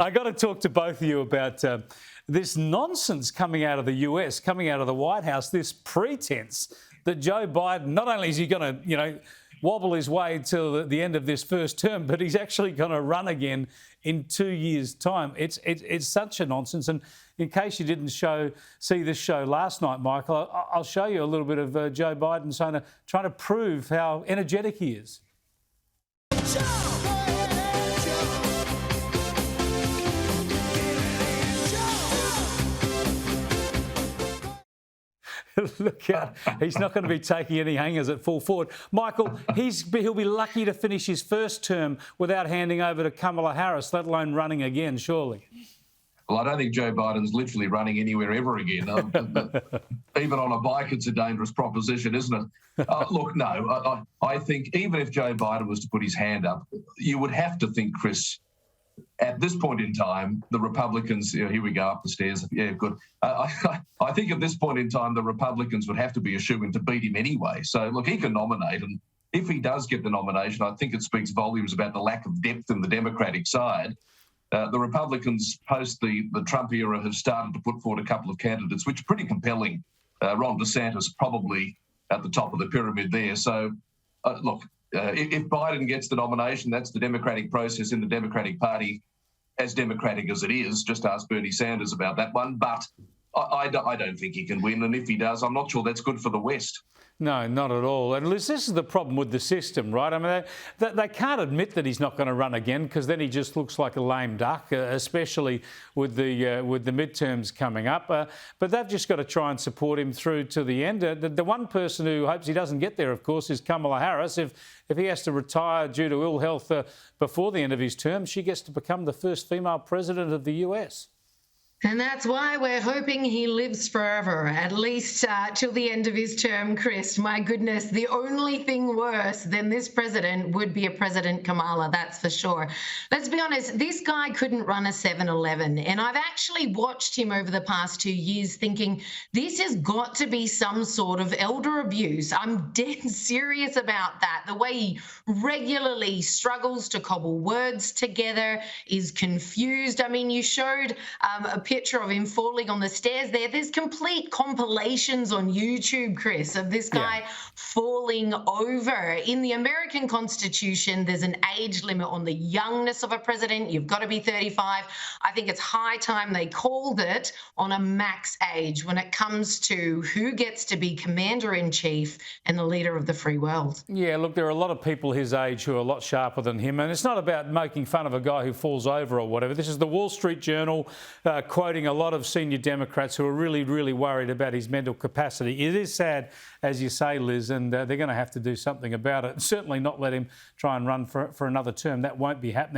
I got to talk to both of you about this nonsense coming out of the US, coming out of the White House, this pretense that Joe Biden, not only is he going to, wobble his way till the end of this first term, but he's actually going to run again in 2 years' time. It's such a nonsense. And in case you didn't see this show last night, Michael, I'll show you a little bit of Joe Biden trying to prove how energetic he is. Look out. He's not going to be taking any hangers at full forward. Michael, he'll be lucky to finish his first term without handing over to Kamala Harris, let alone running again, surely. Well, I don't think Joe Biden's literally running anywhere ever again. Even on a bike, it's a dangerous proposition, isn't it? Look, no, I think even if Joe Biden was to put his hand up, you would have to think, Chris, at this point in time, the Republicans, here we go up the stairs. Yeah, good. I think at this point in time, the Republicans would have to be a shoo-in to beat him anyway. So, look, he can nominate. And if he does get the nomination, I think it speaks volumes about the lack of depth in the Democratic side. The Republicans, post the Trump era, have started to put forward a couple of candidates, which are pretty compelling. Ron DeSantis probably at the top of the pyramid there. So, look, if Biden gets the nomination, that's the democratic process in the Democratic Party, as democratic as it is. Just ask Bernie Sanders about that one. But I don't think he can win. And if he does, I'm not sure that's good for the West. No, not at all. And Liz, this is the problem with the system, right? I mean, they can't admit that he's not going to run again, because then he just looks like a lame duck, especially with the midterms coming up. But they've just got to try and support him through to the end. The one person who hopes he doesn't get there, of course, is Kamala Harris. If he has to retire due to ill health before the end of his term, she gets to become the first female president of the US. And that's why we're hoping he lives forever, at least till the end of his term, Chris. My goodness, the only thing worse than this president would be a President Kamala, that's for sure. Let's be honest, this guy couldn't run a 7-Eleven. And I've actually watched him over the past 2 years thinking this has got to be some sort of elder abuse. I'm dead serious about that. The way he regularly struggles to cobble words together, is confused. I mean, you showed a picture of him falling on the stairs there. There's complete compilations on YouTube, Chris, of this guy falling over. In the American Constitution, there's an age limit on the youngness of a president. You've got to be 35. I think it's high time they called it on a max age when it comes to who gets to be commander-in-chief and the leader of the free world. Yeah, look, there are a lot of people his age who are a lot sharper than him, and it's not about making fun of a guy who falls over or whatever. This is the Wall Street Journal quoting a lot of senior Democrats who are really, really worried about his mental capacity. It is sad, as you say, Liz, and they're going to have to do something about it. Certainly not let him try and run for another term. That won't be happening.